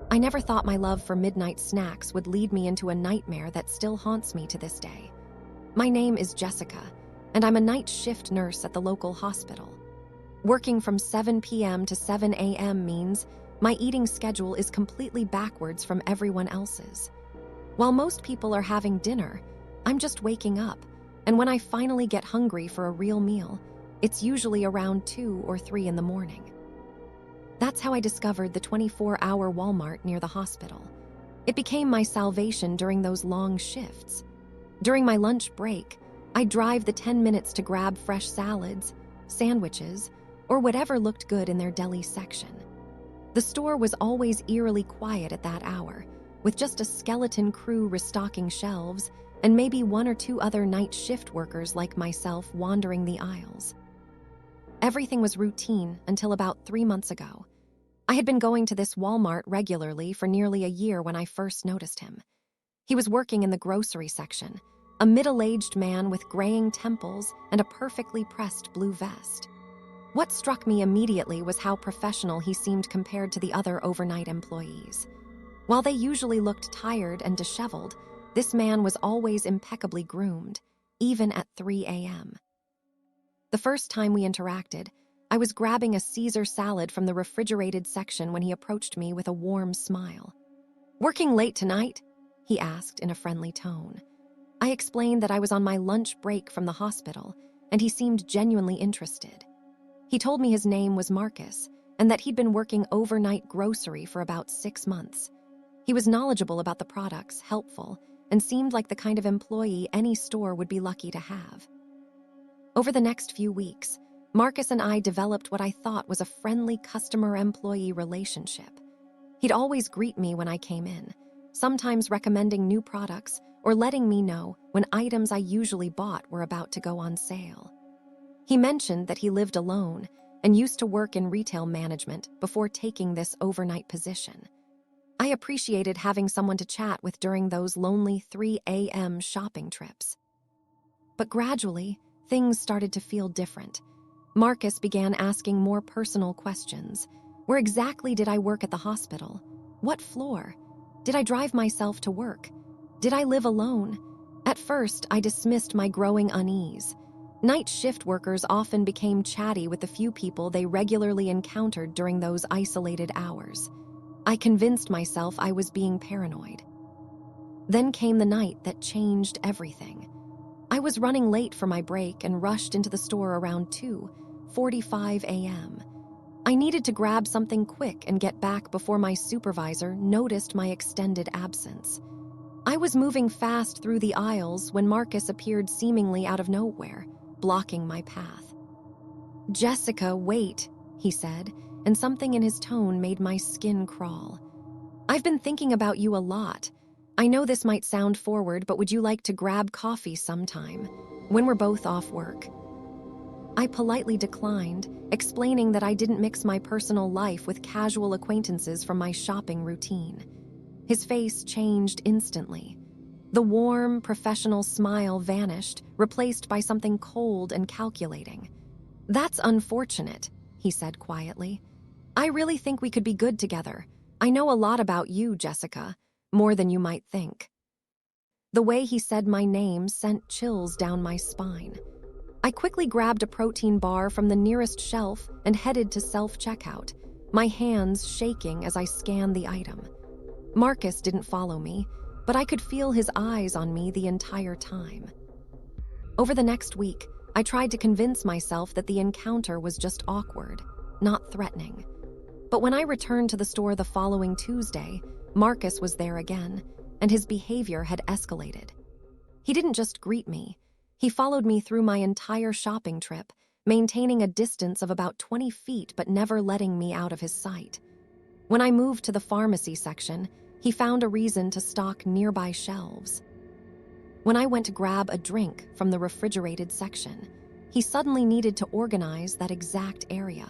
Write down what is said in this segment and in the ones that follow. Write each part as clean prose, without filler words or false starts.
I never thought my love for midnight snacks would lead me into a nightmare that still haunts me to this day. My name is Jessica, and I'm a night shift nurse at the local hospital. Working from 7 p.m. to 7 a.m. means my eating schedule is completely backwards from everyone else's. While most people are having dinner, I'm just waking up, and when I finally get hungry for a real meal, it's usually around 2 or 3 in the morning. That's how I discovered the 24-hour Walmart near the hospital. It became my salvation during those long shifts. During my lunch break, I'd drive the 10 minutes to grab fresh salads, sandwiches, or whatever looked good in their deli section. The store was always eerily quiet at that hour, with just a skeleton crew restocking shelves and maybe 1 or 2 other night shift workers like myself wandering the aisles. Everything was routine until about 3 months ago. I had been going to this Walmart regularly for nearly a year when I first noticed him. He was working in the grocery section, a middle-aged man with graying temples and a perfectly pressed blue vest. What struck me immediately was how professional he seemed compared to the other overnight employees. While they usually looked tired and disheveled, this man was always impeccably groomed, even at 3 a.m. The first time we interacted, I was grabbing a Caesar salad from the refrigerated section when he approached me with a warm smile. "Working late tonight?" he asked in a friendly tone. I explained that I was on my lunch break from the hospital, and he seemed genuinely interested. He told me his name was Marcus, and that he'd been working overnight grocery for about 6 months. He was knowledgeable about the products, helpful, and seemed like the kind of employee any store would be lucky to have. Over the next few weeks, Marcus and I developed what I thought was a friendly customer-employee relationship. He'd always greet me when I came in, sometimes recommending new products or letting me know when items I usually bought were about to go on sale. He mentioned that he lived alone and used to work in retail management before taking this overnight position. I appreciated having someone to chat with during those lonely 3 a.m. shopping trips. But gradually, things started to feel different. Marcus began asking more personal questions. Where exactly did I work at the hospital? What floor? Did I drive myself to work? Did I live alone? At first, I dismissed my growing unease. Night shift workers often became chatty with the few people they regularly encountered during those isolated hours. I convinced myself I was being paranoid. Then came the night that changed everything. I was running late for my break and rushed into the store around 2:45 a.m. I needed to grab something quick and get back before my supervisor noticed my extended absence. I was moving fast through the aisles when Marcus appeared seemingly out of nowhere, blocking my path. "Jessica, wait," he said, and something in his tone made my skin crawl. "I've been thinking about you a lot. I know this might sound forward, but would you like to grab coffee sometime, when we're both off work?" I politely declined, explaining that I didn't mix my personal life with casual acquaintances from my shopping routine. His face changed instantly. The warm, professional smile vanished, replaced by something cold and calculating. "That's unfortunate," he said quietly. "I really think we could be good together. I know a lot about you, Jessica, more than you might think." The way he said my name sent chills down my spine. I quickly grabbed a protein bar from the nearest shelf and headed to self-checkout, my hands shaking as I scanned the item. Marcus didn't follow me, but I could feel his eyes on me the entire time. Over the next week, I tried to convince myself that the encounter was just awkward, not threatening. But when I returned to the store the following Tuesday, Marcus was there again, and his behavior had escalated. He didn't just greet me. He followed me through my entire shopping trip, maintaining a distance of about 20 feet but never letting me out of his sight. When I moved to the pharmacy section, he found a reason to stock nearby shelves. When I went to grab a drink from the refrigerated section, he suddenly needed to organize that exact area.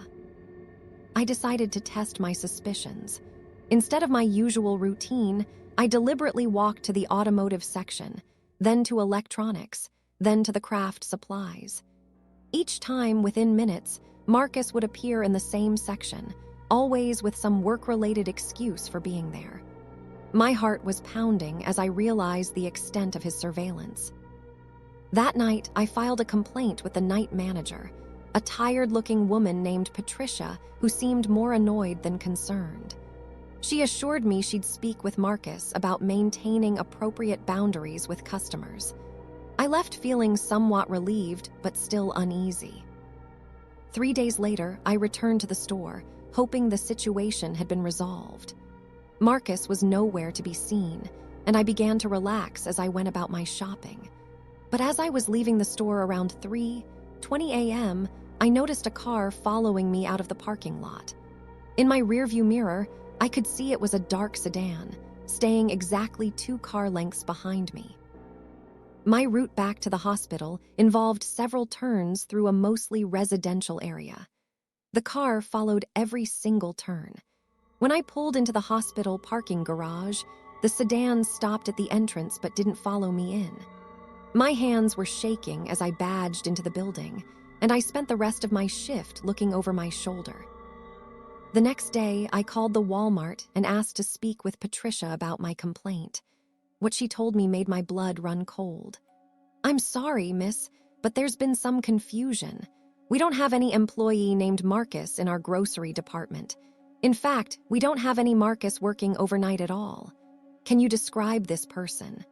I decided to test my suspicions. Instead of my usual routine, I deliberately walked to the automotive section, then to electronics, then to the craft supplies. Each time, within minutes, Marcus would appear in the same section, always with some work-related excuse for being there. My heart was pounding as I realized the extent of his surveillance. That night, I filed a complaint with the night manager, a tired-looking woman named Patricia who seemed more annoyed than concerned. She assured me she'd speak with Marcus about maintaining appropriate boundaries with customers. I left feeling somewhat relieved, but still uneasy. 3 days later, I returned to the store, hoping the situation had been resolved. Marcus was nowhere to be seen, and I began to relax as I went about my shopping. But as I was leaving the store around 3:20 a.m., I noticed a car following me out of the parking lot. In my rearview mirror, I could see it was a dark sedan, staying exactly 2 car lengths behind me. My route back to the hospital involved several turns through a mostly residential area. The car followed every single turn. When I pulled into the hospital parking garage, the sedan stopped at the entrance but didn't follow me in. My hands were shaking as I badged into the building, and I spent the rest of my shift looking over my shoulder. The next day, I called the Walmart and asked to speak with Patricia about my complaint. What she told me made my blood run cold. "I'm sorry, miss, but there's been some confusion. We don't have any employee named Marcus in our grocery department. In fact, we don't have any Marcus working overnight at all. Can you describe this person?"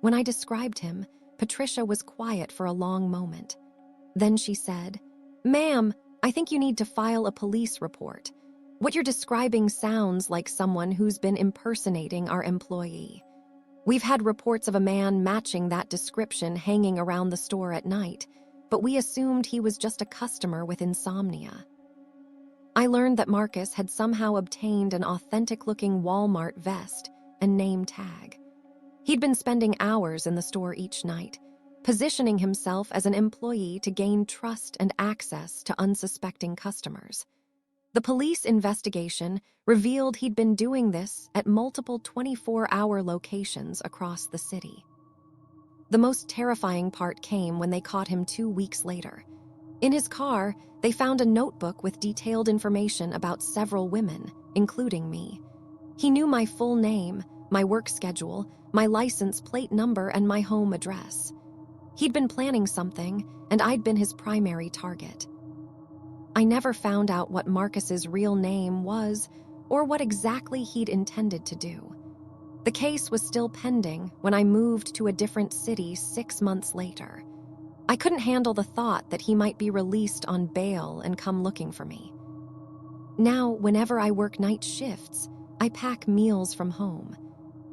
When I described him, Patricia was quiet for a long moment. Then she said, "Ma'am, I think you need to file a police report. What you're describing sounds like someone who's been impersonating our employee. We've had reports of a man matching that description hanging around the store at night, but we assumed he was just a customer with insomnia." I learned that Marcus had somehow obtained an authentic-looking Walmart vest and name tag. He'd been spending hours in the store each night, positioning himself as an employee to gain trust and access to unsuspecting customers. The police investigation revealed he'd been doing this at multiple 24-hour locations across the city. The most terrifying part came when they caught him 2 weeks later. In his car, they found a notebook with detailed information about several women, including me. He knew my full name, my work schedule, my license plate number, and my home address. He'd been planning something, and I'd been his primary target. I never found out what Marcus's real name was or what exactly he'd intended to do. The case was still pending when I moved to a different city 6 months later. I couldn't handle the thought that he might be released on bail and come looking for me. Now, whenever I work night shifts, I pack meals from home.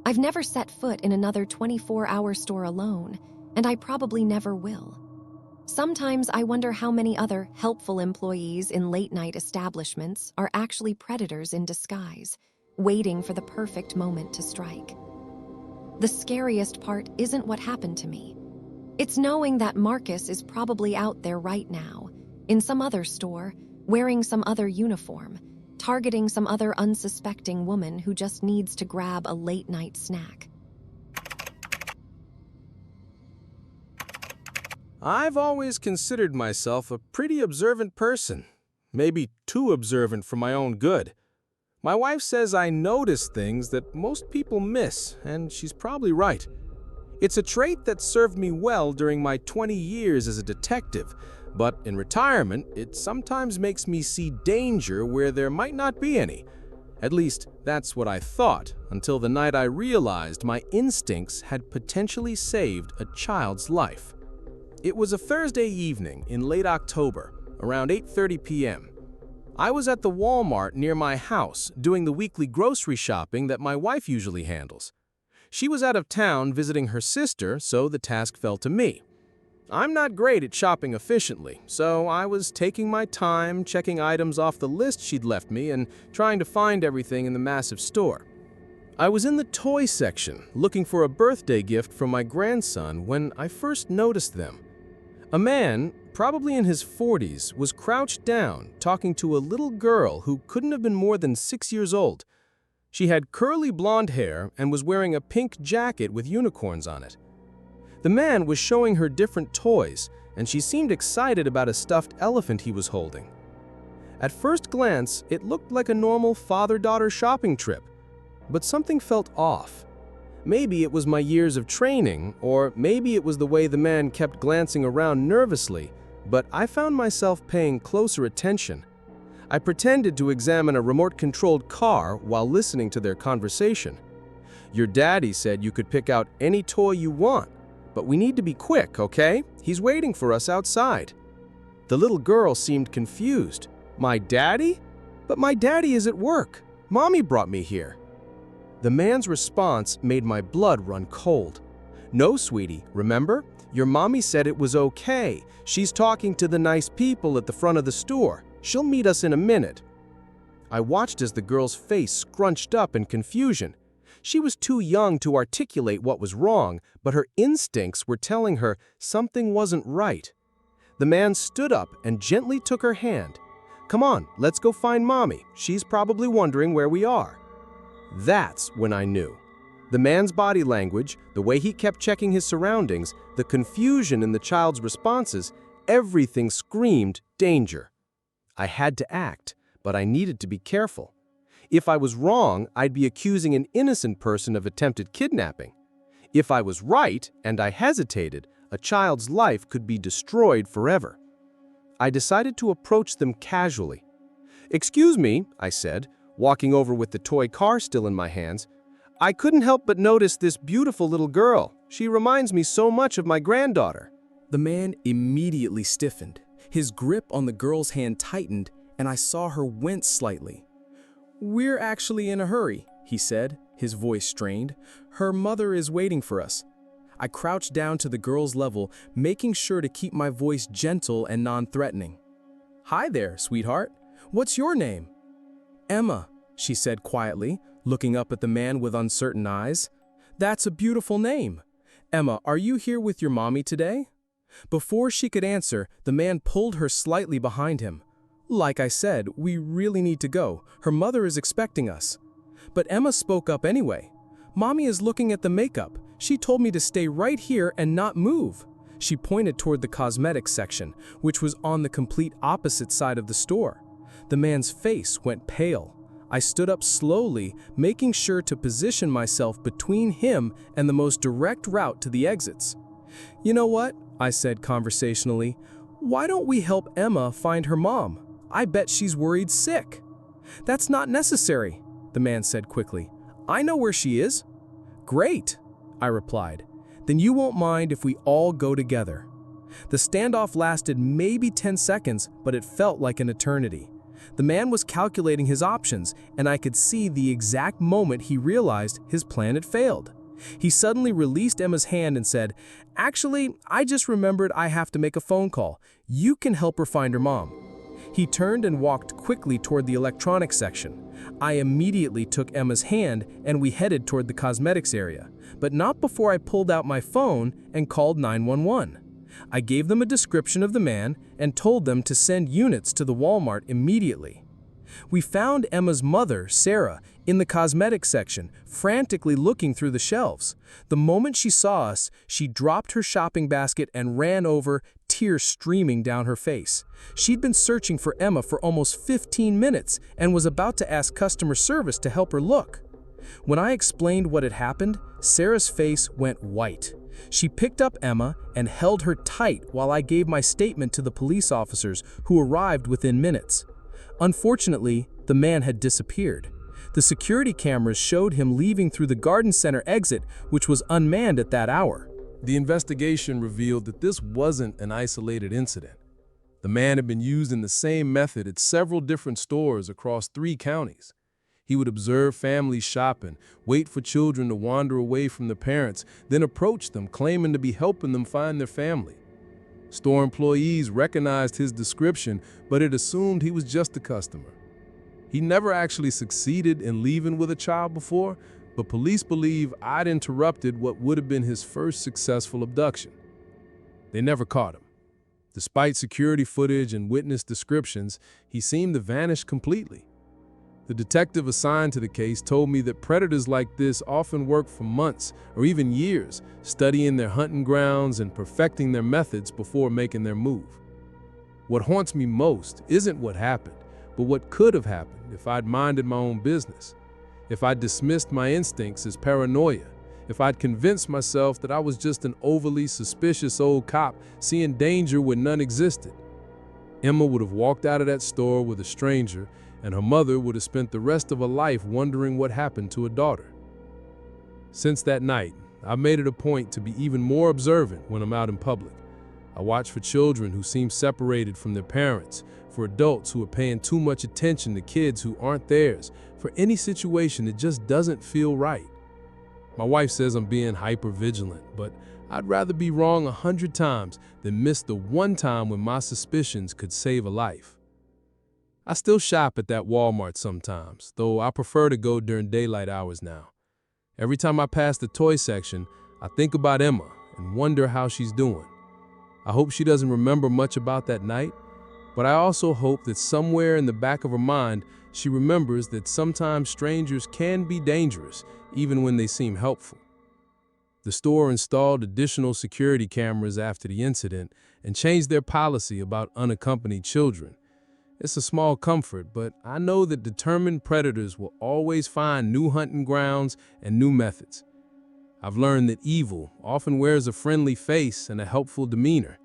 I've never set foot in another 24-hour store alone, and I probably never will. Sometimes I wonder how many other helpful employees in late-night establishments are actually predators in disguise, waiting for the perfect moment to strike. The scariest part isn't what happened to me. It's knowing that Marcus is probably out there right now, in some other store, wearing some other uniform, targeting some other unsuspecting woman who just needs to grab a late-night snack. I've always considered myself a pretty observant person, maybe too observant for my own good. My wife says I notice things that most people miss, and she's probably right. It's a trait that served me well during my 20 years as a detective, but in retirement, it sometimes makes me see danger where there might not be any. At least, that's what I thought, until the night I realized my instincts had potentially saved a child's life. It was a Thursday evening in late October, around 8:30 p.m. I was at the Walmart near my house doing the weekly grocery shopping that my wife usually handles. She was out of town visiting her sister, so the task fell to me. I'm not great at shopping efficiently, so I was taking my time, checking items off the list she'd left me and trying to find everything in the massive store. I was in the toy section looking for a birthday gift from my grandson when I first noticed them. A man, probably in his 40s, was crouched down talking to a little girl who couldn't have been more than 6 years old. She had curly blonde hair and was wearing a pink jacket with unicorns on it. The man was showing her different toys, and she seemed excited about a stuffed elephant he was holding. At first glance, it looked like a normal father-daughter shopping trip, but something felt off. Maybe it was my years of training, or maybe it was the way the man kept glancing around nervously, but I found myself paying closer attention. I pretended to examine a remote-controlled car while listening to their conversation. "Your daddy said you could pick out any toy you want, but we need to be quick, okay? He's waiting for us outside." The little girl seemed confused. "My daddy? But my daddy is at work. Mommy brought me here." The man's response made my blood run cold. "No, sweetie, remember? Your mommy said it was okay. She's talking to the nice people at the front of the store. She'll meet us in a minute." I watched as the girl's face scrunched up in confusion. She was too young to articulate what was wrong, but her instincts were telling her something wasn't right. The man stood up and gently took her hand. "Come on, let's go find Mommy. She's probably wondering where we are." That's when I knew. The man's body language, the way he kept checking his surroundings, the confusion in the child's responses, everything screamed danger. I had to act, but I needed to be careful. If I was wrong, I'd be accusing an innocent person of attempted kidnapping. If I was right, and I hesitated, a child's life could be destroyed forever. I decided to approach them casually. "Excuse me," I said, walking over with the toy car still in my hands. "I couldn't help but notice this beautiful little girl. She reminds me so much of my granddaughter." The man immediately stiffened. His grip on the girl's hand tightened, and I saw her wince slightly. "We're actually in a hurry," he said, his voice strained. "Her mother is waiting for us." I crouched down to the girl's level, making sure to keep my voice gentle and non-threatening. "Hi there, sweetheart. What's your name?" "Emma," she said quietly, looking up at the man with uncertain eyes. "That's a beautiful name. Emma, are you here with your mommy today?" Before she could answer, the man pulled her slightly behind him. "Like I said, we really need to go. Her mother is expecting us." But Emma spoke up anyway. "Mommy is looking at the makeup. She told me to stay right here and not move." She pointed toward the cosmetics section, which was on the complete opposite side of the store. The man's face went pale. I stood up slowly, making sure to position myself between him and the most direct route to the exits. "You know what?" I said conversationally. "Why don't we help Emma find her mom? I bet she's worried sick." "That's not necessary," the man said quickly. "I know where she is." "Great," I replied. "Then you won't mind if we all go together." The standoff lasted maybe 10 seconds, but it felt like an eternity. The man was calculating his options, and I could see the exact moment he realized his plan had failed. He suddenly released Emma's hand and said, "Actually, I just remembered I have to make a phone call. You can help her find her mom." He turned and walked quickly toward the electronics section. I immediately took Emma's hand and we headed toward the cosmetics area, but not before I pulled out my phone and called 911. I gave them a description of the man and told them to send units to the Walmart immediately. We found Emma's mother, Sarah, in the cosmetics section, frantically looking through the shelves. The moment she saw us, she dropped her shopping basket and ran over, tears streaming down her face. She'd been searching for Emma for almost 15 minutes and was about to ask customer service to help her look. When I explained what had happened, Sarah's face went white. She picked up Emma and held her tight while I gave my statement to the police officers who arrived within minutes. Unfortunately, the man had disappeared. The security cameras showed him leaving through the garden center exit, which was unmanned at that hour. The investigation revealed that this wasn't an isolated incident. The man had been using the same method at several different stores across 3 counties. He would observe families shopping, wait for children to wander away from their parents, then approach them claiming to be helping them find their family. Store employees recognized his description, but had assumed he was just a customer. He never actually succeeded in leaving with a child before, but police believe I'd interrupted what would have been his first successful abduction. They never caught him. Despite security footage and witness descriptions, he seemed to vanish completely. The detective assigned to the case told me that predators like this often work for months or even years, studying their hunting grounds and perfecting their methods before making their move. What haunts me most isn't what happened, but what could have happened if I'd minded my own business, if I'd dismissed my instincts as paranoia, if I'd convinced myself that I was just an overly suspicious old cop seeing danger when none existed. Emma would have walked out of that store with a stranger, and her mother would have spent the rest of her life wondering what happened to her daughter. Since that night, I've made it a point to be even more observant when I'm out in public. I watch for children who seem separated from their parents, for adults who are paying too much attention to kids who aren't theirs, for any situation that just doesn't feel right. My wife says I'm being hyper-vigilant, but I'd rather be wrong 100 times than miss the one time when my suspicions could save a life. I still shop at that Walmart sometimes, though I prefer to go during daylight hours now. Every time I pass the toy section, I think about Emma and wonder how she's doing. I hope she doesn't remember much about that night, but I also hope that somewhere in the back of her mind, she remembers that sometimes strangers can be dangerous, even when they seem helpful. The store installed additional security cameras after the incident and changed their policy about unaccompanied children. It's a small comfort, but I know that determined predators will always find new hunting grounds and new methods. I've learned that evil often wears a friendly face and a helpful demeanor.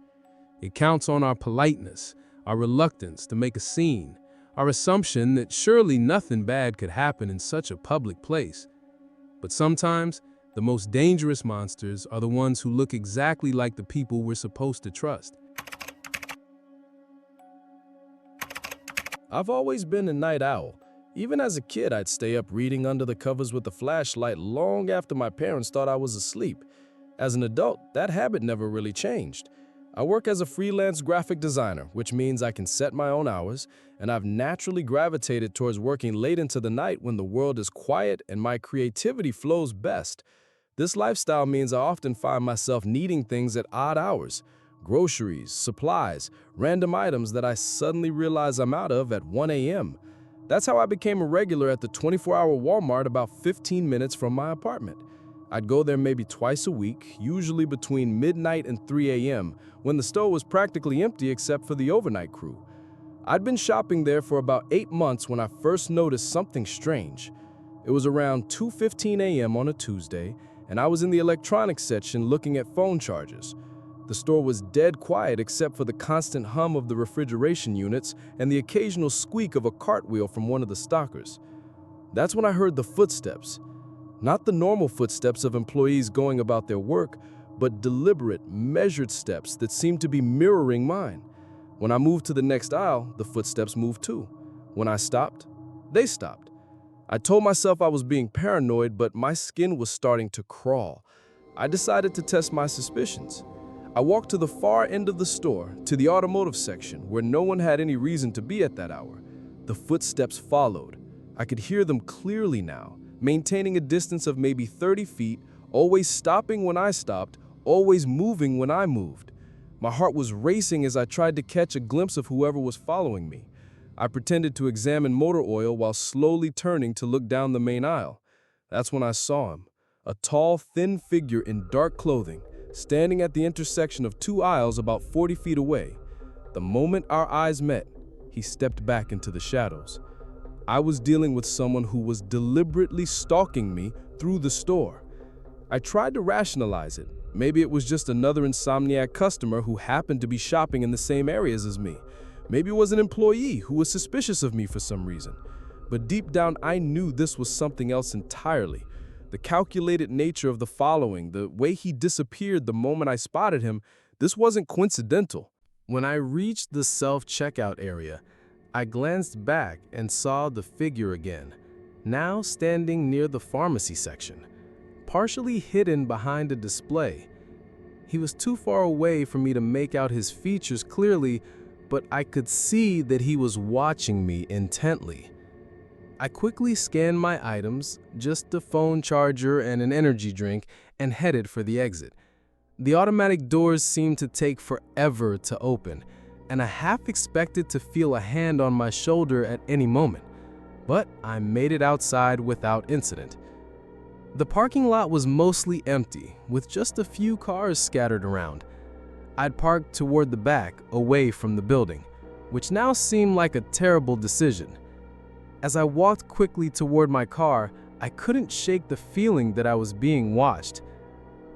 It counts on our politeness, our reluctance to make a scene, our assumption that surely nothing bad could happen in such a public place. But sometimes, the most dangerous monsters are the ones who look exactly like the people we're supposed to trust. I've always been a night owl. Even as a kid, I'd stay up reading under the covers with a flashlight long after my parents thought I was asleep. As an adult, that habit never really changed. I work as a freelance graphic designer, which means I can set my own hours, and I've naturally gravitated towards working late into the night when the world is quiet and my creativity flows best. This lifestyle means I often find myself needing things at odd hours. Groceries, supplies, random items that I suddenly realize I'm out of at 1 a.m. That's how I became a regular at the 24-hour Walmart about 15 minutes from my apartment. I'd go there maybe twice a week, usually between midnight and 3 a.m., when the store was practically empty except for the overnight crew. I'd been shopping there for about 8 months when I first noticed something strange. It was around 2:15 a.m. on a Tuesday, and I was in the electronics section looking at phone chargers. The store was dead quiet except for the constant hum of the refrigeration units and the occasional squeak of a cartwheel from one of the stockers. That's when I heard the footsteps. Not the normal footsteps of employees going about their work, but deliberate, measured steps that seemed to be mirroring mine. When I moved to the next aisle, the footsteps moved too. When I stopped, they stopped. I told myself I was being paranoid, but my skin was starting to crawl. I decided to test my suspicions. I walked to the far end of the store, to the automotive section, where no one had any reason to be at that hour. The footsteps followed. I could hear them clearly now, maintaining a distance of maybe 30 feet, always stopping when I stopped, always moving when I moved. My heart was racing as I tried to catch a glimpse of whoever was following me. I pretended to examine motor oil while slowly turning to look down the main aisle. That's when I saw him, a tall, thin figure in dark clothing, standing at the intersection of two aisles about 40 feet away. The moment our eyes met, he stepped back into the shadows. I was dealing with someone who was deliberately stalking me through the store. I tried to rationalize it. Maybe it was just another insomniac customer who happened to be shopping in the same areas as me. Maybe it was an employee who was suspicious of me for some reason. But deep down, I knew this was something else entirely. The calculated nature of the following, the way he disappeared the moment I spotted him, this wasn't coincidental. When I reached the self-checkout area, I glanced back and saw the figure again, now standing near the pharmacy section, partially hidden behind a display. He was too far away for me to make out his features clearly, but I could see that he was watching me intently. I quickly scanned my items, just a phone charger and an energy drink, and headed for the exit. The automatic doors seemed to take forever to open, and I half expected to feel a hand on my shoulder at any moment, but I made it outside without incident. The parking lot was mostly empty, with just a few cars scattered around. I'd parked toward the back, away from the building. which now seemed like a terrible decision. As I walked quickly toward my car, I couldn't shake the feeling that I was being watched.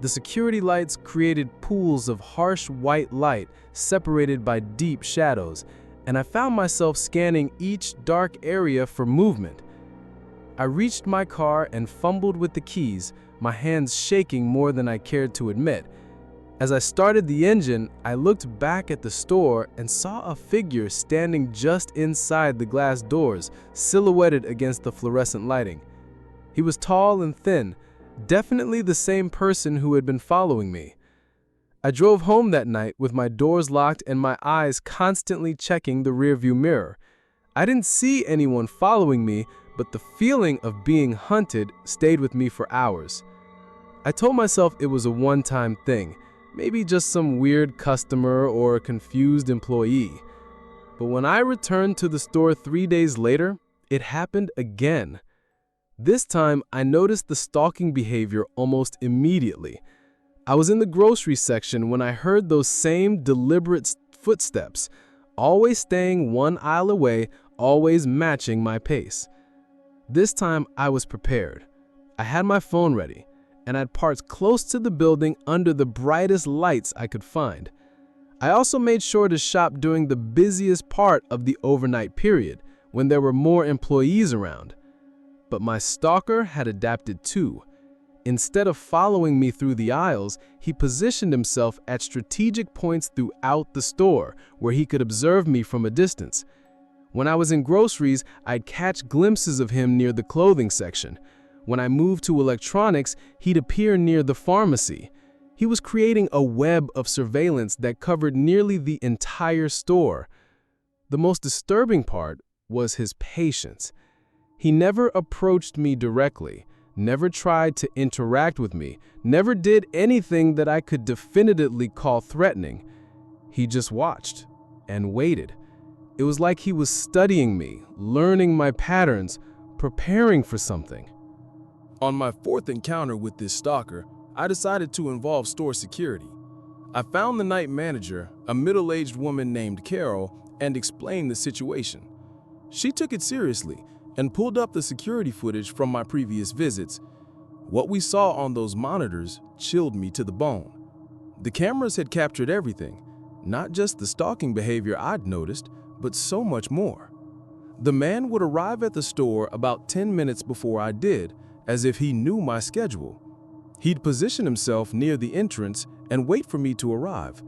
The security lights created pools of harsh white light separated by deep shadows, and I found myself scanning each dark area for movement. I reached my car and fumbled with the keys, my hands shaking more than I cared to admit. As I started the engine, I looked back at the store and saw a figure standing just inside the glass doors, silhouetted against the fluorescent lighting. He was tall and thin, definitely the same person who had been following me. I drove home that night with my doors locked and my eyes constantly checking the rearview mirror. I didn't see anyone following me, but the feeling of being hunted stayed with me for hours. I told myself it was a one-time thing, maybe just some weird customer or a confused employee. But when I returned to the store 3 days later, it happened again. This time, I noticed the stalking behavior almost immediately. I was in the grocery section when I heard those same deliberate footsteps, always staying one aisle away, always matching my pace. This time, I was prepared. I had my phone ready, and I'd parked close to the building under the brightest lights I could find. I also made sure to shop during the busiest part of the overnight period, when there were more employees around. But my stalker had adapted too. Instead of following me through the aisles, he positioned himself at strategic points throughout the store where he could observe me from a distance. When I was in groceries, I'd catch glimpses of him near the clothing section. When I moved to electronics, he'd appear near the pharmacy. He was creating a web of surveillance that covered nearly the entire store. The most disturbing part was his patience. He never approached me directly, never tried to interact with me, never did anything that I could definitively call threatening. He just watched and waited. It was like he was studying me, learning my patterns, preparing for something. On my fourth encounter with this stalker, I decided to involve store security. I found the night manager, a middle-aged woman named Carol, and explained the situation. She took it seriously and pulled up the security footage from my previous visits. What we saw on those monitors chilled me to the bone. The cameras had captured everything, not just the stalking behavior I'd noticed, but so much more. The man would arrive at the store about 10 minutes before I did, as if he knew my schedule. He'd position himself near the entrance and wait for me to arrive.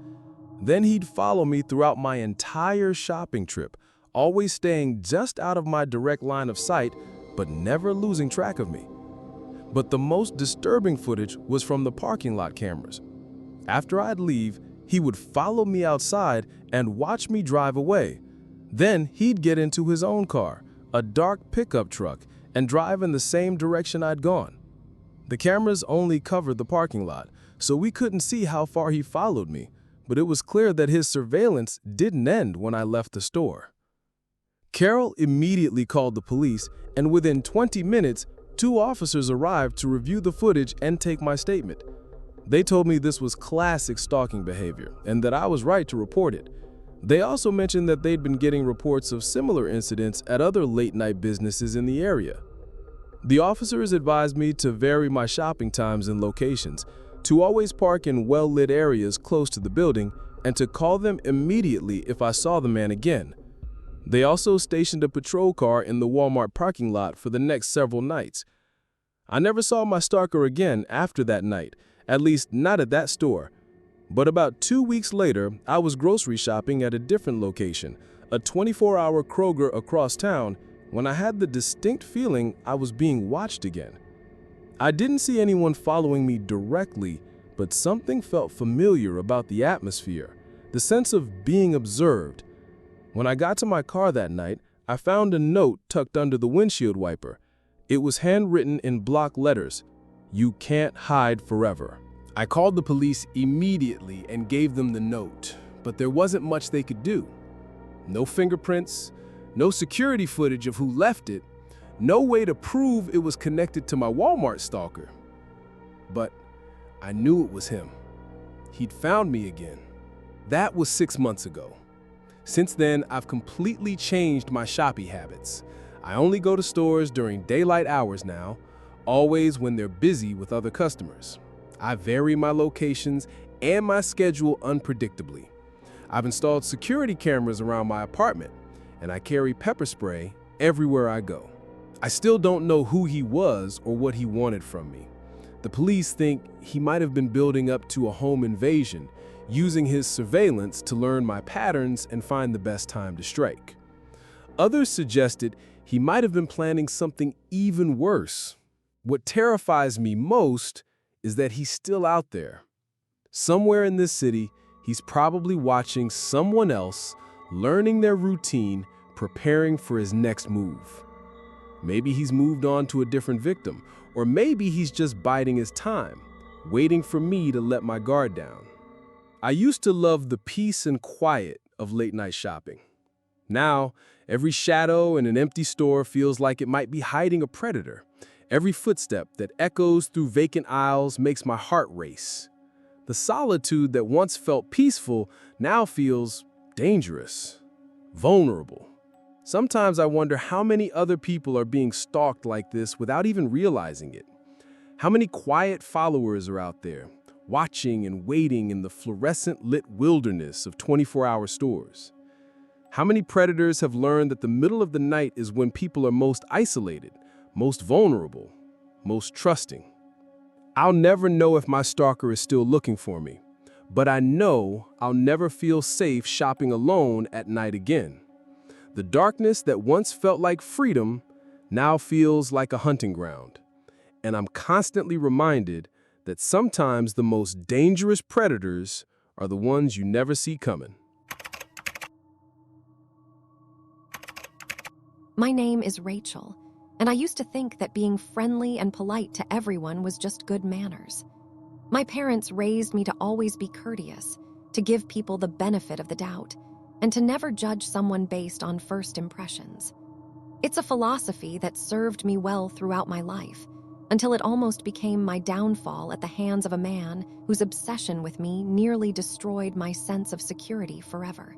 Then he'd follow me throughout my entire shopping trip, always staying just out of my direct line of sight, but never losing track of me. But the most disturbing footage was from the parking lot cameras. After I'd leave, he would follow me outside and watch me drive away. Then he'd get into his own car, a dark pickup truck, and drive in the same direction I'd gone. The cameras only covered the parking lot, so we couldn't see how far he followed me, but it was clear that his surveillance didn't end when I left the store. Carol immediately called the police, and within 20 minutes, 2 officers arrived to review the footage and take my statement. They told me this was classic stalking behavior and that I was right to report it. They also mentioned that they'd been getting reports of similar incidents at other late-night businesses in the area. The officers advised me to vary my shopping times and locations, to always park in well-lit areas close to the building, and to call them immediately if I saw the man again. They also stationed a patrol car in the Walmart parking lot for the next several nights. I never saw my stalker again after that night, at least not at that store. But about 2 weeks later, I was grocery shopping at a different location, a 24-hour Kroger across town, when I had the distinct feeling I was being watched again. I didn't see anyone following me directly, but something felt familiar about the atmosphere, the sense of being observed. When I got to my car that night, I found a note tucked under the windshield wiper. It was handwritten in block letters, "You can't hide forever." I called the police immediately and gave them the note, but there wasn't much they could do. No fingerprints, no security footage of who left it, no way to prove it was connected to my Walmart stalker. But I knew it was him. He'd found me again. That was 6 months ago. Since then, I've completely changed my shopping habits. I only go to stores during daylight hours now, always when they're busy with other customers. I vary my locations and my schedule unpredictably. I've installed security cameras around my apartment, and I carry pepper spray everywhere I go. I still don't know who he was or what he wanted from me. The police think he might have been building up to a home invasion, using his surveillance to learn my patterns and find the best time to strike. Others suggested he might have been planning something even worse. What terrifies me most is that he's still out there. Somewhere in this city, he's probably watching someone else, learning their routine, preparing for his next move. Maybe he's moved on to a different victim, or maybe he's just biding his time, waiting for me to let my guard down. I used to love the peace and quiet of late-night shopping. Now, every shadow in an empty store feels like it might be hiding a predator. Every footstep that echoes through vacant aisles makes my heart race. The solitude that once felt peaceful now feels dangerous, vulnerable. Sometimes I wonder how many other people are being stalked like this without even realizing it. How many quiet followers are out there, watching and waiting in the fluorescent-lit wilderness of 24-hour stores? How many predators have learned that the middle of the night is when people are most isolated, most vulnerable, most trusting? I'll never know if my stalker is still looking for me, but I know I'll never feel safe shopping alone at night again. The darkness that once felt like freedom now feels like a hunting ground, and I'm constantly reminded that sometimes the most dangerous predators are the ones you never see coming. My name is Rachel, and I used to think that being friendly and polite to everyone was just good manners. My parents raised me to always be courteous, to give people the benefit of the doubt, and to never judge someone based on first impressions. It's a philosophy that served me well throughout my life, until it almost became my downfall at the hands of a man whose obsession with me nearly destroyed my sense of security forever.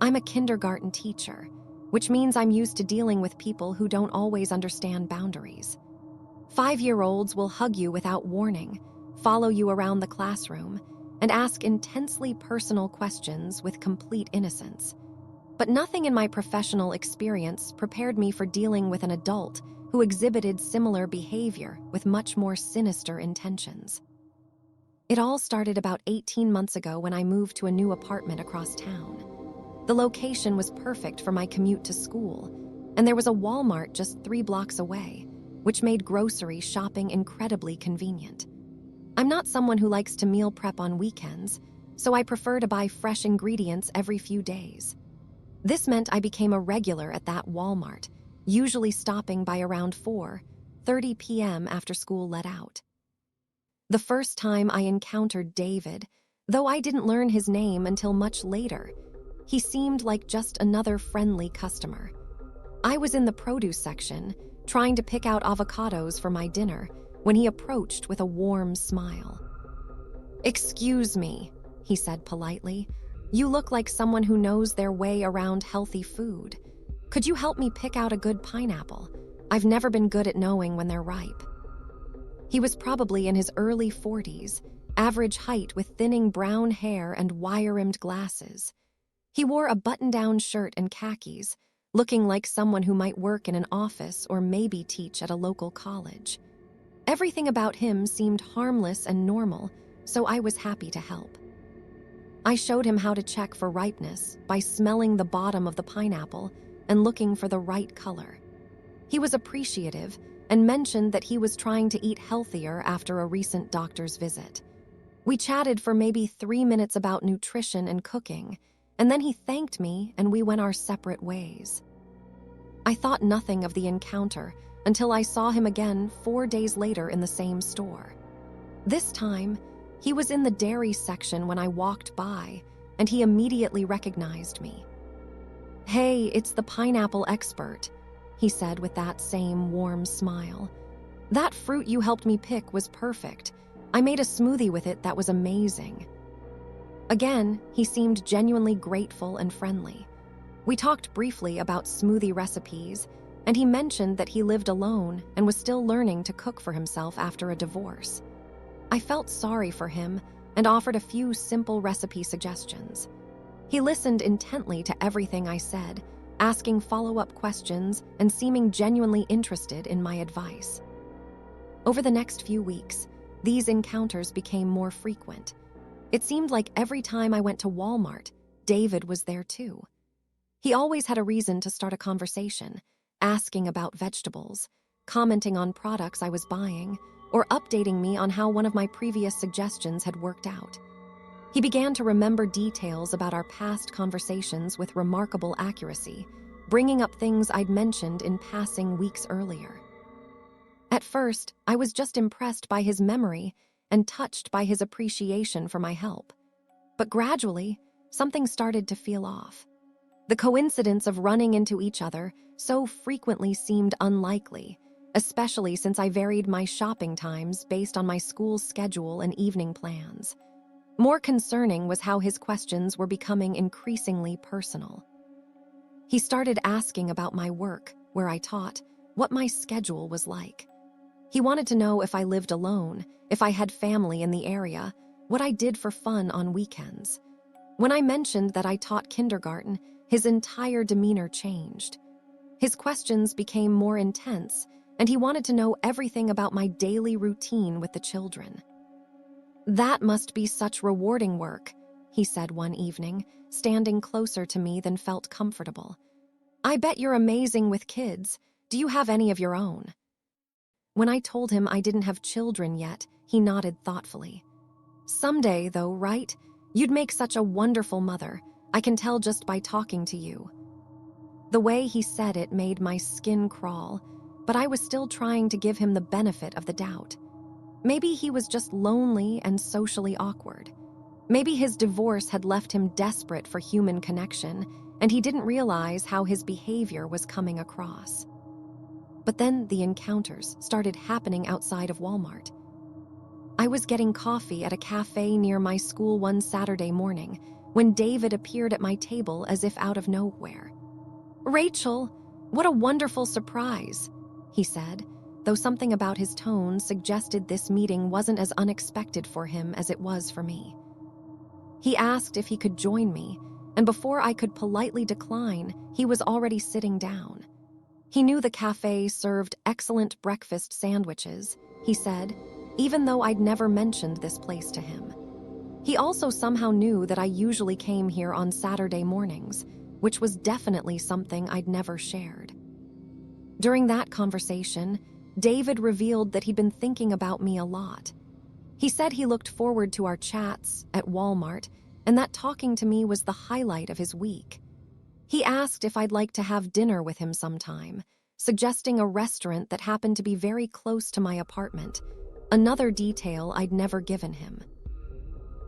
I'm a kindergarten teacher, which means I'm used to dealing with people who don't always understand boundaries. 5-year-olds will hug you without warning, follow you around the classroom, and ask intensely personal questions with complete innocence. But nothing in my professional experience prepared me for dealing with an adult who exhibited similar behavior with much more sinister intentions. It all started about 18 months ago when I moved to a new apartment across town. The location was perfect for my commute to school, and there was a Walmart just 3 blocks away, which made grocery shopping incredibly convenient. I'm not someone who likes to meal prep on weekends, so I prefer to buy fresh ingredients every few days. This meant I became a regular at that Walmart, usually stopping by around 4:30 p.m. after school let out. The first time I encountered David, though I didn't learn his name until much later, he seemed like just another friendly customer. I was in the produce section, trying to pick out avocados for my dinner, when he approached with a warm smile. "Excuse me," he said politely. "You look like someone who knows their way around healthy food. Could you help me pick out a good pineapple? I've never been good at knowing when they're ripe." He was probably in his early 40s, average height with thinning brown hair and wire-rimmed glasses. He wore a button-down shirt and khakis, looking like someone who might work in an office or maybe teach at a local college. Everything about him seemed harmless and normal, so I was happy to help. I showed him how to check for ripeness by smelling the bottom of the pineapple and looking for the right color. He was appreciative and mentioned that he was trying to eat healthier after a recent doctor's visit. We chatted for maybe 3 minutes about nutrition and cooking, and then he thanked me and we went our separate ways. I thought nothing of the encounter until I saw him again 4 days later in the same store. This time, he was in the dairy section when I walked by, and he immediately recognized me. "Hey, it's the pineapple expert," he said with that same warm smile. "That fruit you helped me pick was perfect. I made a smoothie with it that was amazing." Again, he seemed genuinely grateful and friendly. We talked briefly about smoothie recipes, and he mentioned that he lived alone and was still learning to cook for himself after a divorce. I felt sorry for him and offered a few simple recipe suggestions. He listened intently to everything I said, asking follow-up questions and seeming genuinely interested in my advice. Over the next few weeks, these encounters became more frequent. It seemed like every time I went to Walmart, David was there too. He always had a reason to start a conversation, asking about vegetables, commenting on products I was buying, or updating me on how one of my previous suggestions had worked out. He began to remember details about our past conversations with remarkable accuracy, bringing up things I'd mentioned in passing weeks earlier. At first, I was just impressed by his memory and touched by his appreciation for my help. But gradually, something started to feel off. The coincidence of running into each other so frequently seemed unlikely, especially since I varied my shopping times based on my school's schedule and evening plans. More concerning was how his questions were becoming increasingly personal. He started asking about my work, where I taught, what my schedule was like. He wanted to know if I lived alone, if I had family in the area, what I did for fun on weekends. When I mentioned that I taught kindergarten, his entire demeanor changed. His questions became more intense, and he wanted to know everything about my daily routine with the children. "That must be such rewarding work," he said one evening, standing closer to me than felt comfortable. "I bet you're amazing with kids. Do you have any of your own?" When I told him I didn't have children yet, he nodded thoughtfully. "Someday, though, right? You'd make such a wonderful mother. I can tell just by talking to you." The way he said it made my skin crawl, but I was still trying to give him the benefit of the doubt. Maybe he was just lonely and socially awkward. Maybe his divorce had left him desperate for human connection, and he didn't realize how his behavior was coming across. But then the encounters started happening outside of Walmart. I was getting coffee at a cafe near my school one Saturday morning when David appeared at my table as if out of nowhere. "Rachel, what a wonderful surprise," he said, though something about his tone suggested this meeting wasn't as unexpected for him as it was for me. He asked if he could join me, and before I could politely decline, he was already sitting down. He knew the cafe served excellent breakfast sandwiches, he said, even though I'd never mentioned this place to him. He also somehow knew that I usually came here on Saturday mornings, which was definitely something I'd never shared. During that conversation, David revealed that he'd been thinking about me a lot. He said he looked forward to our chats at Walmart and that talking to me was the highlight of his week. He asked if I'd like to have dinner with him sometime, suggesting a restaurant that happened to be very close to my apartment, another detail I'd never given him.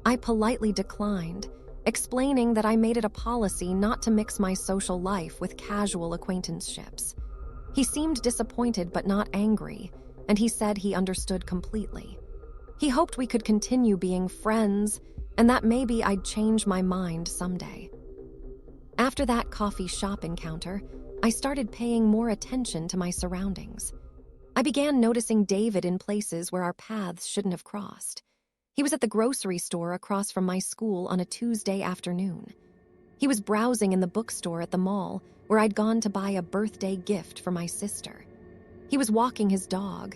I politely declined, explaining that I made it a policy not to mix my social life with casual acquaintanceships. He seemed disappointed but not angry, and he said he understood completely. He hoped we could continue being friends, and that maybe I'd change my mind someday. After that coffee shop encounter, I started paying more attention to my surroundings. I began noticing David in places where our paths shouldn't have crossed. He was at the grocery store across from my school on a Tuesday afternoon. He was browsing in the bookstore at the mall where I'd gone to buy a birthday gift for my sister. He was walking his dog,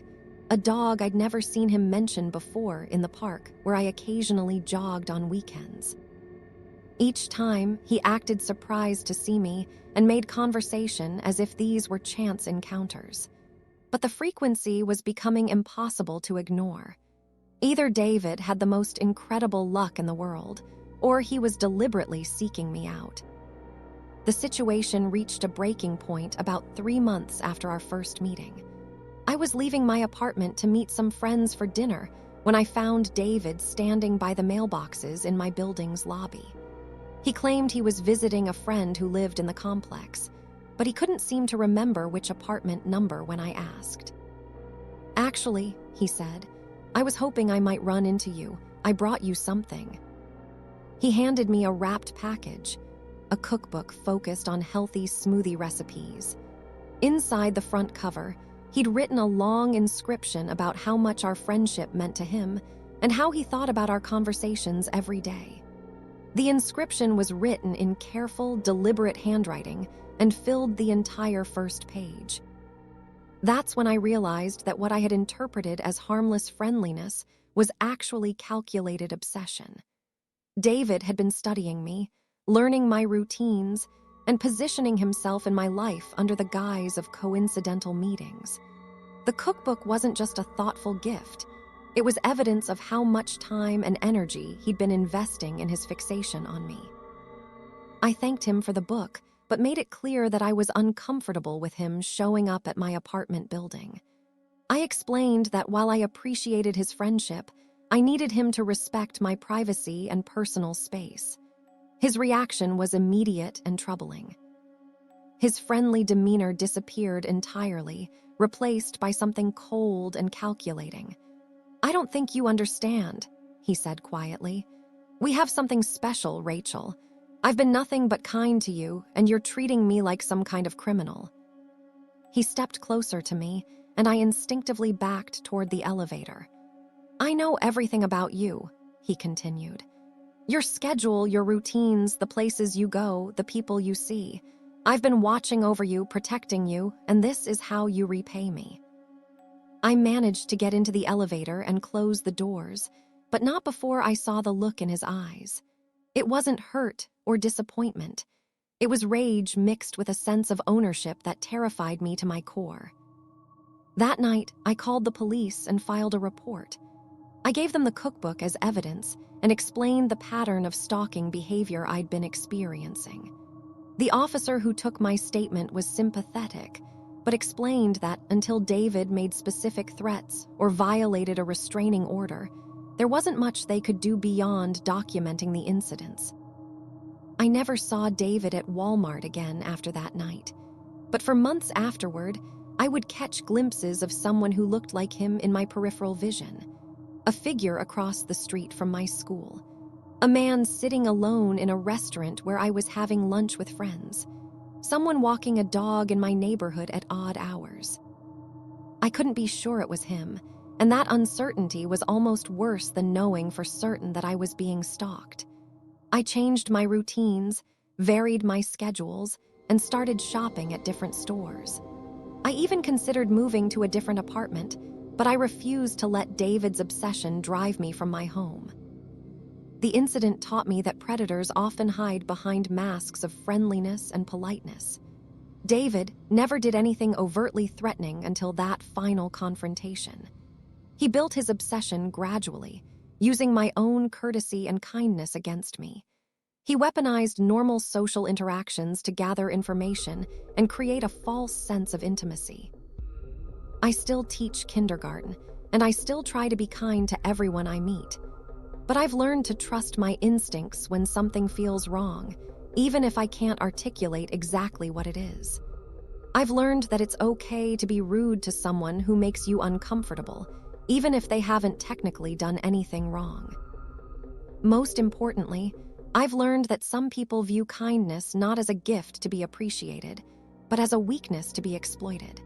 a dog I'd never seen him mention before in the park where I occasionally jogged on weekends. Each time, he acted surprised to see me and made conversation as if these were chance encounters. But the frequency was becoming impossible to ignore. Either David had the most incredible luck in the world, or he was deliberately seeking me out. The situation reached a breaking point about 3 months after our first meeting. I was leaving my apartment to meet some friends for dinner when I found David standing by the mailboxes in my building's lobby. He claimed he was visiting a friend who lived in the complex, but he couldn't seem to remember which apartment number when I asked. "Actually," he said, "I was hoping I might run into you. I brought you something." He handed me a wrapped package, a cookbook focused on healthy smoothie recipes. Inside the front cover, he'd written a long inscription about how much our friendship meant to him and how he thought about our conversations every day. The inscription was written in careful, deliberate handwriting and filled the entire first page. That's when I realized that what I had interpreted as harmless friendliness was actually calculated obsession. David had been studying me, learning my routines, and positioning himself in my life under the guise of coincidental meetings. The cookbook wasn't just a thoughtful gift. It was evidence of how much time and energy he'd been investing in his fixation on me. I thanked him for the book, but made it clear that I was uncomfortable with him showing up at my apartment building. I explained that while I appreciated his friendship, I needed him to respect my privacy and personal space. His reaction was immediate and troubling. His friendly demeanor disappeared entirely, replaced by something cold and calculating. "I don't think you understand," he said quietly. "We have something special, Rachel. I've been nothing but kind to you, and you're treating me like some kind of criminal." He stepped closer to me, and I instinctively backed toward the elevator. "I know everything about you," he continued. "Your schedule, your routines, the places you go, the people you see. I've been watching over you, protecting you, and this is how you repay me." I managed to get into the elevator and close the doors, but not before I saw the look in his eyes. It wasn't hurt or disappointment. It was rage mixed with a sense of ownership that terrified me to my core. That night, I called the police and filed a report. I gave them the cookbook as evidence and explained the pattern of stalking behavior I'd been experiencing. The officer who took my statement was sympathetic, but explained that until David made specific threats or violated a restraining order, there wasn't much they could do beyond documenting the incidents. I never saw David at Walmart again after that night, but for months afterward, I would catch glimpses of someone who looked like him in my peripheral vision. A figure across the street from my school. A man sitting alone in a restaurant where I was having lunch with friends. Someone walking a dog in my neighborhood at odd hours. I couldn't be sure it was him, and that uncertainty was almost worse than knowing for certain that I was being stalked. I changed my routines, varied my schedules, and started shopping at different stores. I even considered moving to a different apartment, but I refused to let David's obsession drive me from my home. The incident taught me that predators often hide behind masks of friendliness and politeness. David never did anything overtly threatening until that final confrontation. He built his obsession gradually, using my own courtesy and kindness against me. He weaponized normal social interactions to gather information and create a false sense of intimacy. I still teach kindergarten, and I still try to be kind to everyone I meet. But I've learned to trust my instincts when something feels wrong, even if I can't articulate exactly what it is. I've learned that it's okay to be rude to someone who makes you uncomfortable, even if they haven't technically done anything wrong. Most importantly, I've learned that some people view kindness not as a gift to be appreciated, but as a weakness to be exploited.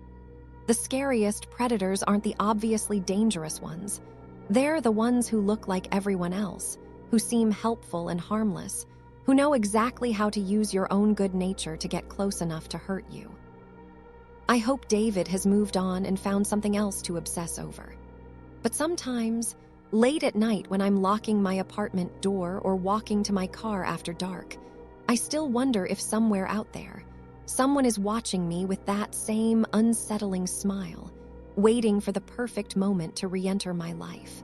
The scariest predators aren't the obviously dangerous ones. They're the ones who look like everyone else, who seem helpful and harmless, who know exactly how to use your own good nature to get close enough to hurt you. I hope David has moved on and found something else to obsess over. But sometimes, late at night when I'm locking my apartment door or walking to my car after dark, I still wonder if somewhere out there, someone is watching me with that same unsettling smile, waiting for the perfect moment to re-enter my life.